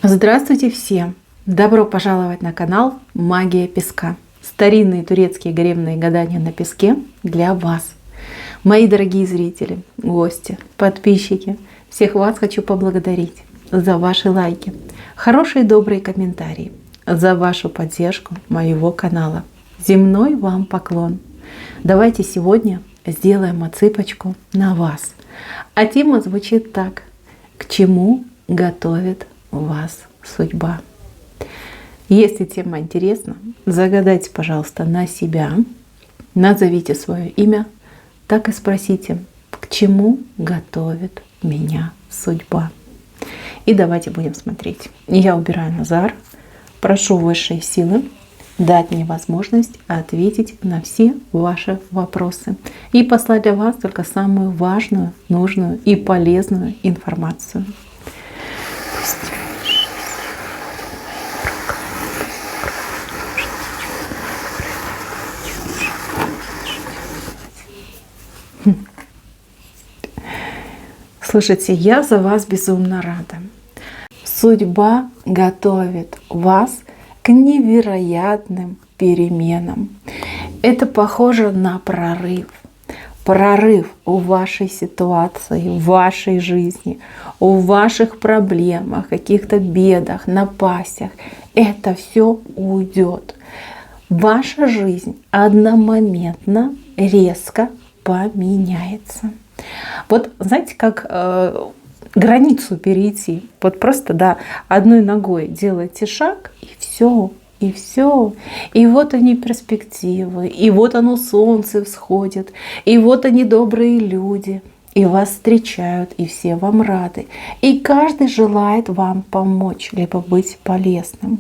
Здравствуйте всем! Добро пожаловать на канал Магия Песка. Старинные турецкие гаремные гадания на песке для вас. Мои дорогие зрители, гости, подписчики, всех вас хочу поблагодарить за ваши лайки, хорошие добрые комментарии, за вашу поддержку моего канала. Земной вам поклон. Давайте сегодня сделаем отсыпочку на вас. А тема звучит так: к чему готовит вас судьба? Если тема интересна, загадайте, пожалуйста, на себя, назовите свое имя, так и спросите, к чему готовит меня судьба. И давайте будем смотреть. Я убираю Назар, прошу высшие силы дать мне возможность ответить на все ваши вопросы и послать для вас только самую важную, нужную и полезную информацию. Слушайте, я за вас безумно рада. Судьба готовит вас к невероятным переменам. Это похоже на прорыв. Прорыв в вашей ситуации, в вашей жизни, в ваших проблемах, каких-то бедах, напастях. Это все уйдет. Ваша жизнь одномоментно, резко поменяется. Вот знаете, как границу перейти. Вот просто, одной ногой делаете шаг, и все. И все. И вот они перспективы, и вот оно солнце всходит, и вот они добрые люди, и вас встречают, и все вам рады. И каждый желает вам помочь, либо быть полезным.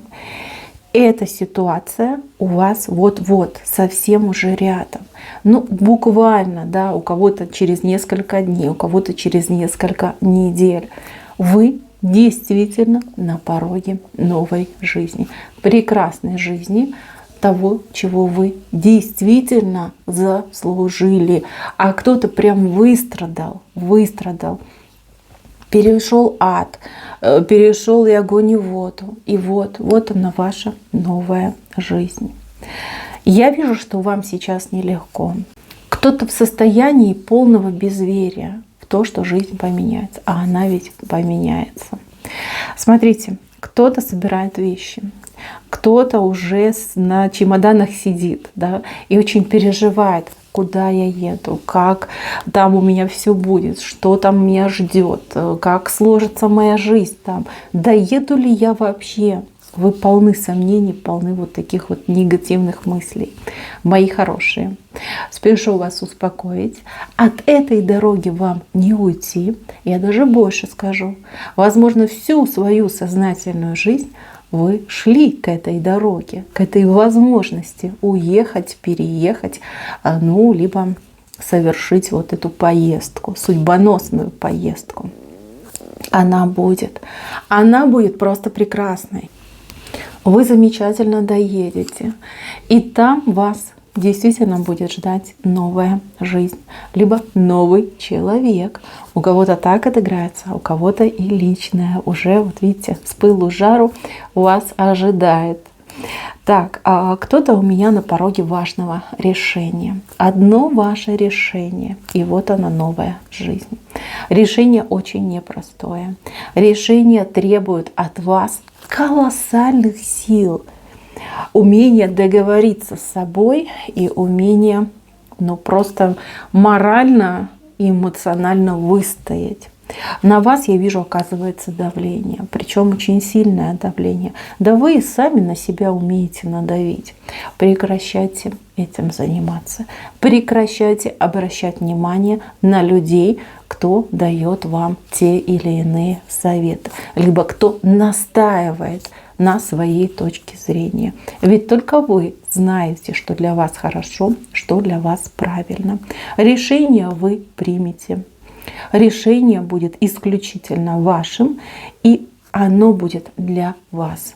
Эта ситуация у вас вот-вот, совсем уже рядом. Ну, буквально, у кого-то через несколько дней, у кого-то через несколько недель. Вы действительно на пороге новой жизни, прекрасной жизни, того, чего вы действительно заслужили. А кто-то прям выстрадал, перешел ад, перешел и огонь, и воду. И вот она, ваша новая жизнь. Я вижу, что вам сейчас нелегко. Кто-то в состоянии полного безверия в то, что жизнь поменяется. А она ведь поменяется. Смотрите, кто-то собирает вещи, кто-то уже на чемоданах сидит, и очень переживает, куда я еду, как там у меня все будет, что там меня ждет, как сложится моя жизнь там, доеду ли я вообще. Вы полны сомнений, полны вот таких вот негативных мыслей. Мои хорошие, спешу вас успокоить. От этой дороги вам не уйти. Я даже больше скажу. Возможно, всю свою сознательную жизнь вы шли к этой дороге, к этой возможности уехать, переехать, либо совершить вот эту поездку, судьбоносную поездку. Она будет просто прекрасной. Вы замечательно доедете, и там вас действительно будет ждать новая жизнь, либо новый человек. У кого-то так отыграется, а у кого-то и личное. Уже, вот видите, с пылу с жару вас ожидает. Так, а кто-то у меня на пороге важного решения. Одно ваше решение, и вот она, новая жизнь. Решение очень непростое. Решение требует от вас колоссальных сил, умение договориться с собой и умение просто морально и эмоционально выстоять. На вас, я вижу, оказывается давление, причем очень сильное давление. Да вы и сами на себя умеете надавить. Прекращайте этим заниматься. Прекращайте обращать внимание на людей, кто дает вам те или иные советы, либо кто настаивает на своей точке зрения. Ведь только вы знаете, что для вас хорошо, что для вас правильно. Решение вы примете. Решение будет исключительно вашим, и оно будет для вас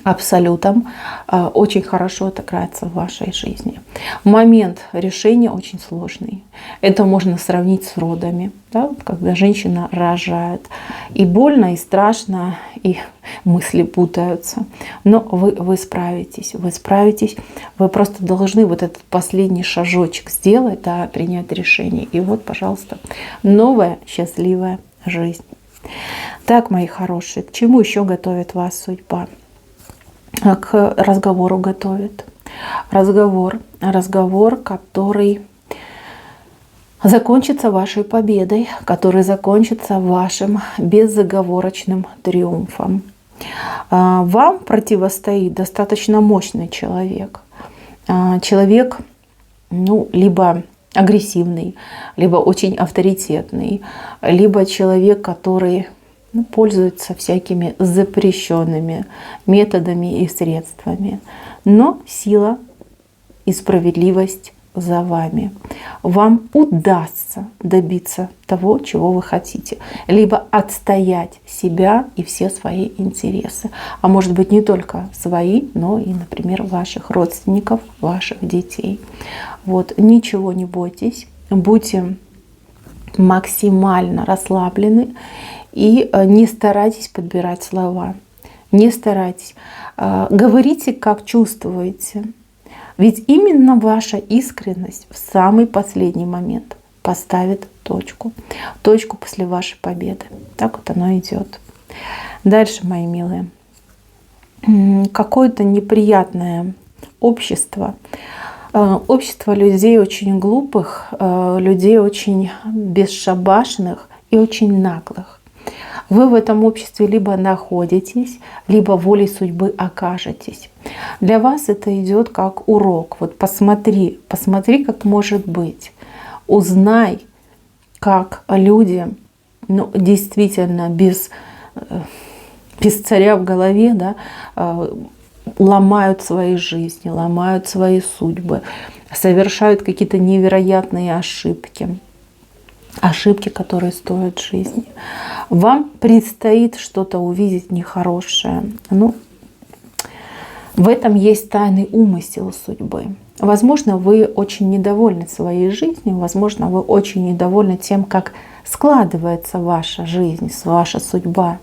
абсолютом очень хорошо отыграется в вашей жизни. Момент решения очень сложный. Это можно сравнить с родами, да? Когда женщина рожает. И больно, и страшно, и мысли путаются. Но вы справитесь, вы справитесь. Вы просто должны вот этот последний шажочек сделать, да, принять решение. И вот, пожалуйста, новая счастливая жизнь. Так, мои хорошие, к чему еще готовит вас судьба? К разговору готовит. Разговор, который закончится вашей победой, который закончится вашим безоговорочным триумфом. Вам противостоит достаточно мощный человек. Человек, ну, либо агрессивный, либо очень авторитетный, либо человек, который пользуется всякими запрещенными методами и средствами. Но сила и справедливость за вами. Вам удастся добиться того, чего вы хотите. Либо отстоять себя и все свои интересы. А может быть не только свои, но и, например, ваших родственников, ваших детей. Вот. Ничего не бойтесь. Будьте максимально расслаблены. И не старайтесь подбирать слова. Не старайтесь. Говорите, как чувствуете. Ведь именно ваша искренность в самый последний момент поставит точку. Точку после вашей победы. Так вот оно идет. Дальше, мои милые. Какое-то неприятное общество. Общество людей очень глупых, людей очень бесшабашных и очень наглых. Вы в этом обществе либо находитесь, либо волей судьбы окажетесь. Для вас это идет как урок. Вот посмотри, как может быть. Узнай, как люди, ну, действительно без царя в голове, да, ломают свои жизни, ломают свои судьбы, совершают какие-то невероятные ошибки. Ошибки, которые стоят жизни. Вам предстоит что-то увидеть нехорошее. Ну, в этом есть тайный умысел судьбы. Возможно, вы очень недовольны своей жизнью, возможно, вы очень недовольны тем, как складывается ваша жизнь, ваша судьба.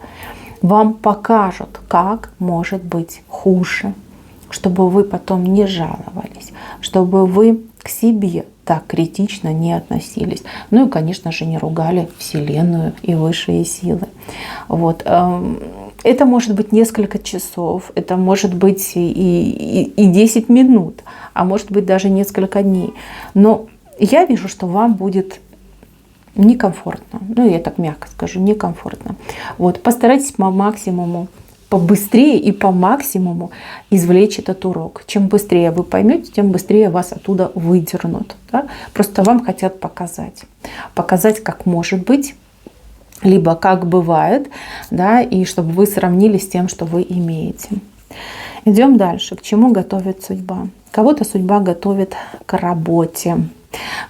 Вам покажут, как может быть хуже, чтобы вы потом не жаловались, чтобы вы к себе так критично не относились. Ну и, конечно же, не ругали Вселенную и высшие силы. Вот. Это может быть несколько часов, это может быть и 10 минут, а может быть даже несколько дней. Но я вижу, что вам будет некомфортно. Ну, я так мягко скажу, некомфортно. Вот. Постарайтесь по максимуму, побыстрее и по максимуму извлечь этот урок. Чем быстрее вы поймете, тем быстрее вас оттуда выдернут. Да? Просто вам хотят показать. Показать, как может быть, либо как бывает, да, и чтобы вы сравнили с тем, что вы имеете. Идем дальше. К чему готовит судьба? Кого-то судьба готовит к работе.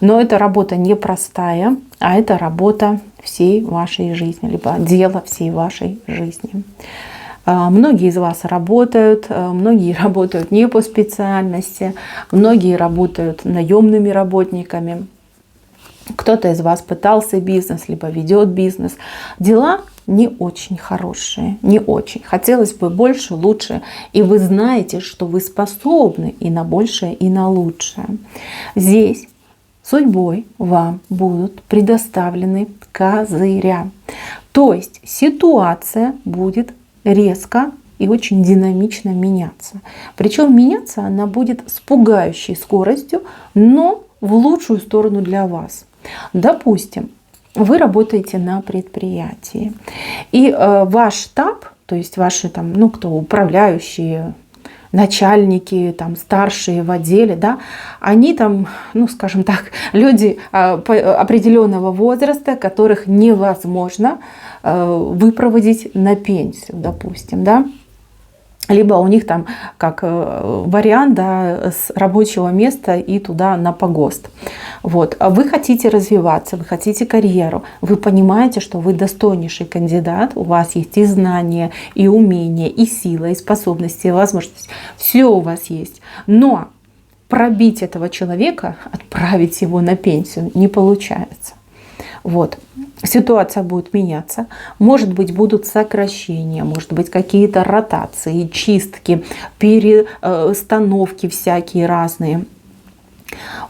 Но эта работа не простая, а это работа всей вашей жизни, либо дело всей вашей жизни. Многие из вас работают, многие работают не по специальности, многие работают наемными работниками. Кто-то из вас пытался бизнес, либо ведет бизнес. Дела не очень хорошие, не очень. Хотелось бы больше, лучше. И вы знаете, что вы способны и на большее, и на лучшее. Здесь судьбой вам будут предоставлены козыря. То есть ситуация будет резко и очень динамично меняться. Причем меняться она будет с пугающей скоростью, но в лучшую сторону для вас. Допустим, вы работаете на предприятии, и ваш штаб, то есть ваши там, ну, кто управляющие, начальники, там, старшие в отделе, да, они там, ну, скажем так, люди определенного возраста, которых невозможно выпроводить на пенсию, допустим, да. Либо у них там как вариант, да, с рабочего места и туда на погост. Вот. А вы хотите развиваться, вы хотите карьеру, вы понимаете, что вы достойнейший кандидат, у вас есть и знания, и умения, и сила, и способности, и возможности. Все у вас есть. Но пробить этого человека, отправить его на пенсию не получается. Вот. Ситуация будет меняться, может быть, будут сокращения, может быть, какие-то ротации, чистки, перестановки всякие разные.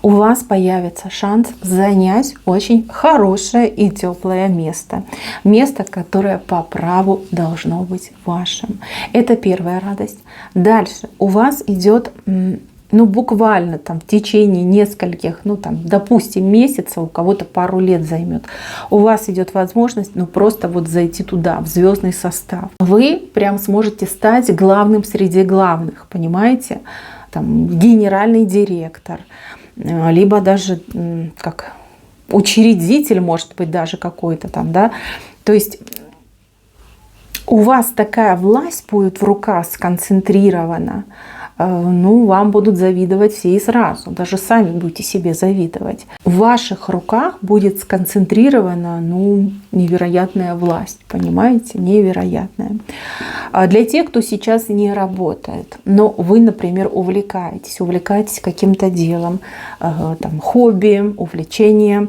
У вас появится шанс занять очень хорошее и теплое место. Место, которое по праву должно быть вашим. Это первая радость. Дальше у вас идет... буквально там в течение нескольких, допустим, месяцев, у кого-то пару лет займет, у вас идет возможность, просто вот зайти туда, в звездный состав. Вы прям сможете стать главным среди главных, понимаете? Там генеральный директор, либо даже как учредитель, может быть, даже какой-то там, да. То есть у вас такая власть будет в руках сконцентрирована, вам будут завидовать все и сразу. Даже сами будете себе завидовать. В ваших руках будет сконцентрирована, невероятная власть. Понимаете? Невероятная. Для тех, кто сейчас не работает, но вы, например, увлекаетесь каким-то делом, хобби, увлечение,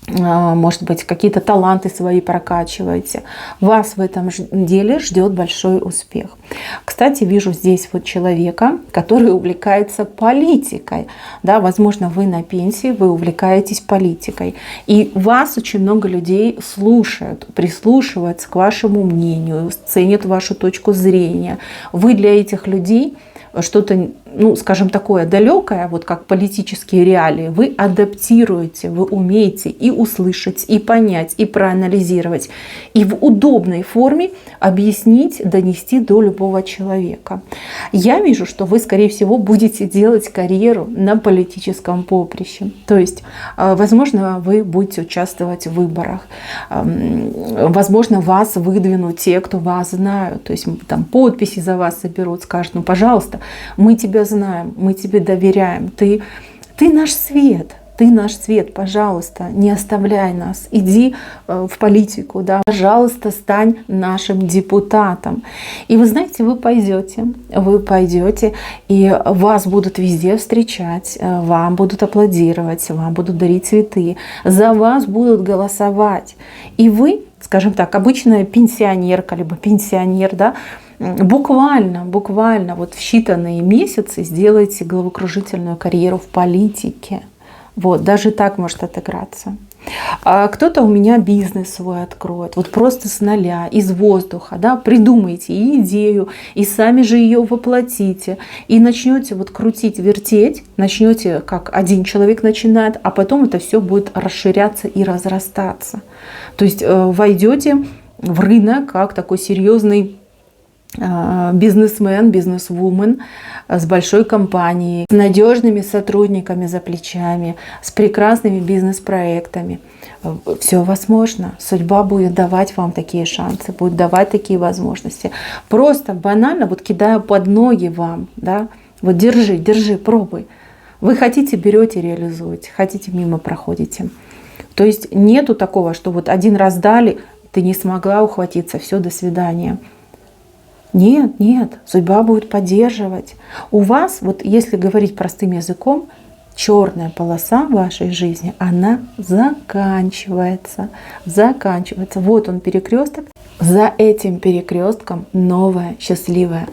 может быть, какие-то таланты свои прокачиваете. Вас в этом деле ждет большой успех. Кстати, вижу здесь вот человека, который увлекается политикой. Да, возможно, вы на пенсии, вы увлекаетесь политикой. И вас очень много людей слушают, прислушиваются к вашему мнению, ценят вашу точку зрения. Вы для этих людей что-то, скажем, такое далекое, вот как политические реалии, вы адаптируете, вы умеете и услышать, и понять, и проанализировать, и в удобной форме объяснить, донести до любого человека. Я вижу, что вы, скорее всего, будете делать карьеру на политическом поприще. То есть, возможно, вы будете участвовать в выборах, возможно, вас выдвинут те, кто вас знают, то есть там подписи за вас соберут, скажут: пожалуйста, мы тебя знаем, мы тебе доверяем, ты наш свет, пожалуйста, не оставляй нас, иди в политику, да, пожалуйста, стань нашим депутатом. И вы знаете, вы пойдете, и вас будут везде встречать, вам будут аплодировать, вам будут дарить цветы, за вас будут голосовать. И вы, скажем так, обычная пенсионерка, либо пенсионер, да, буквально вот в считанные месяцы сделаете головокружительную карьеру в политике. Вот, даже так может отыграться. А кто-то у меня бизнес свой откроет, вот просто с нуля, из воздуха, да, придумайте и идею, и сами же ее воплотите, и начнете вот крутить, вертеть, начнете, как один человек начинает, а потом это все будет расширяться и разрастаться. То есть войдете в рынок как такой серьезный бизнесмен, бизнесвумен с большой компанией, с надежными сотрудниками за плечами, с прекрасными бизнес-проектами. Все возможно. Судьба будет давать вам такие шансы, будет давать такие возможности. Просто банально вот кидаю под ноги вам, да, вот держи, пробуй. Вы хотите, берете, реализуете, хотите, мимо проходите. То есть нету такого, что вот один раз дали, ты не смогла ухватиться, все, до свидания. Нет, судьба будет поддерживать. У вас, вот если говорить простым языком, черная полоса в вашей жизни, она заканчивается. Вот он, перекресток. За этим перекрестком новая счастливая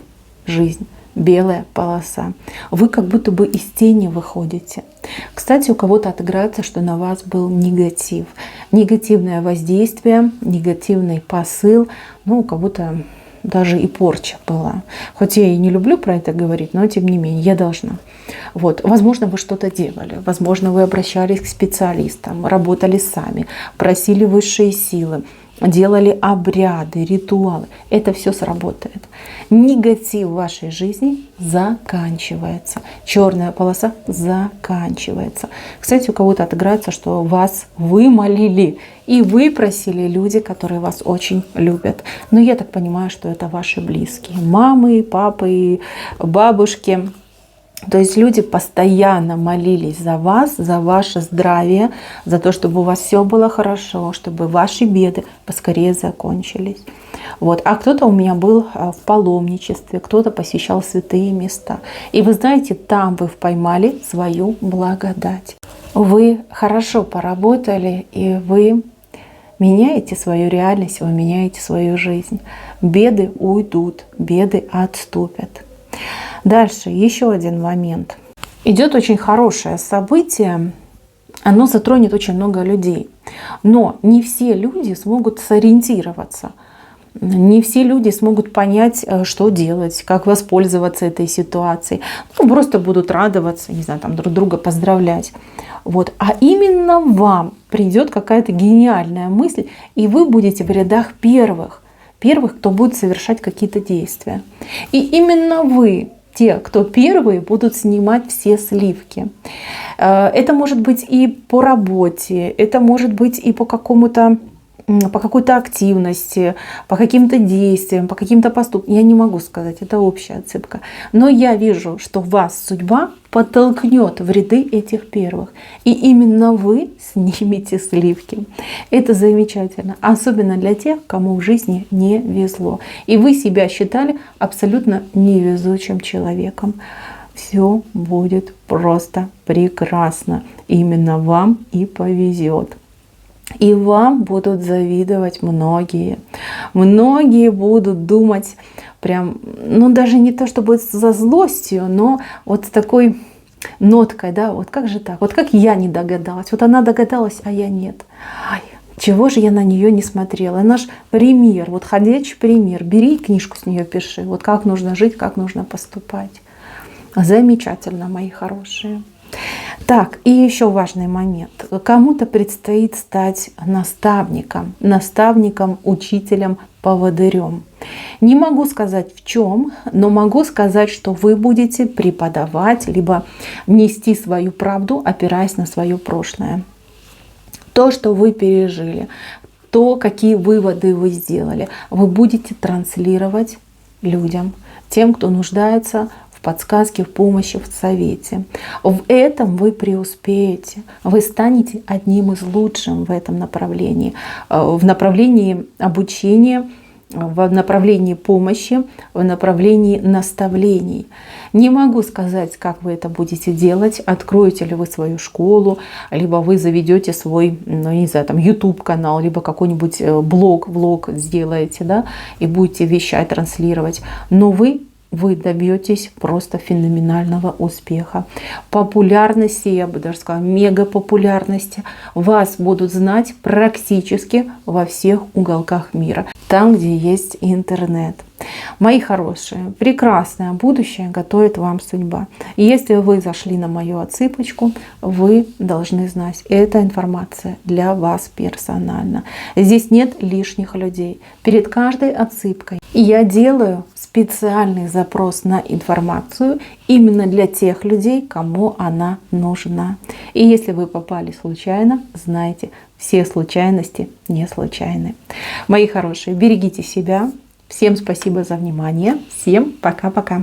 жизнь. Белая полоса. Вы как будто бы из тени выходите. Кстати, у кого-то отыграется, что на вас был негатив. Негативное воздействие, негативный посыл. У кого-то даже и порча была. Хоть я и не люблю про это говорить, но тем не менее я должна. Вот. Возможно, вы что-то делали, возможно, вы обращались к специалистам, работали сами, просили высшие силы. делали обряды, ритуалы. Это все сработает. Негатив в вашей жизни заканчивается. Черная полоса заканчивается. Кстати, у кого-то отыграется, что вас вымолили и выпросили люди, которые вас очень любят. Но я так понимаю, что это ваши близкие. Мамы, папы, бабушки. То есть люди постоянно молились за вас, за ваше здравие, за то, чтобы у вас все было хорошо, чтобы ваши беды поскорее закончились. Вот. А кто-то у меня был в паломничестве, кто-то посещал святые места. И вы знаете, там вы поймали свою благодать. Вы хорошо поработали, и вы меняете свою реальность, вы меняете свою жизнь. Беды уйдут, беды отступят. Дальше еще один момент. Идет очень хорошее событие, оно затронет очень много людей. Но не все люди смогут сориентироваться. Не все люди смогут понять, что делать, как воспользоваться этой ситуацией. Ну, просто будут радоваться, не знаю, там, друг друга поздравлять. Вот. А именно вам придет какая-то гениальная мысль, и вы будете в рядах первых, кто будет совершать какие-то действия. И именно вы, те, кто первые, будут снимать все сливки. Это может быть и по работе, это может быть и по какой-то активности, по каким-то действиям, по каким-то поступкам. Я не могу сказать, это общая отсыпка. Но я вижу, что вас судьба подтолкнет в ряды этих первых. И именно вы снимете сливки. Это замечательно. Особенно для тех, кому в жизни не везло. И вы себя считали абсолютно невезучим человеком. Все будет просто прекрасно. Именно вам и повезет. И вам будут завидовать многие. Многие будут думать прям, ну даже не то, чтобы за злостью, но вот с такой ноткой, да, вот как же так, вот как я не догадалась, вот она догадалась, а я нет. Ай, чего же я на нее не смотрела? Наш пример, вот ходячий пример, бери книжку с нее пиши, вот как нужно жить, как нужно поступать. Замечательно, мои хорошие. Так, и еще важный момент. Кому-то предстоит стать наставником, учителем, поводырем. Не могу сказать в чем, но могу сказать, что вы будете преподавать, либо нести свою правду, опираясь на свое прошлое. То, что вы пережили, то, какие выводы вы сделали, вы будете транслировать людям, тем, кто нуждается в подсказке, в помощи, в совете. В этом вы преуспеете. Вы станете одним из лучших в этом направлении. В направлении обучения, в направлении помощи, в направлении наставлений. Не могу сказать, как вы это будете делать. Откроете ли вы свою школу, либо вы заведете свой, ну, не знаю, там, YouTube-канал, либо какой-нибудь влог сделаете, да, и будете вещать, транслировать. Но вы добьетесь просто феноменального успеха. Популярности, я бы даже сказала, мега популярности. Вас будут знать практически во всех уголках мира, там, где есть интернет. Мои хорошие, прекрасное будущее готовит вам судьба. И если вы зашли на мою отсыпочку, вы должны знать, эта информация для вас персонально. Здесь нет лишних людей. Перед каждой отсыпкой я делаю специальный запрос на информацию именно для тех людей, кому она нужна. И если вы попали случайно, знайте, все случайности не случайны. Мои хорошие, берегите себя. Всем спасибо за внимание. Всем пока-пока.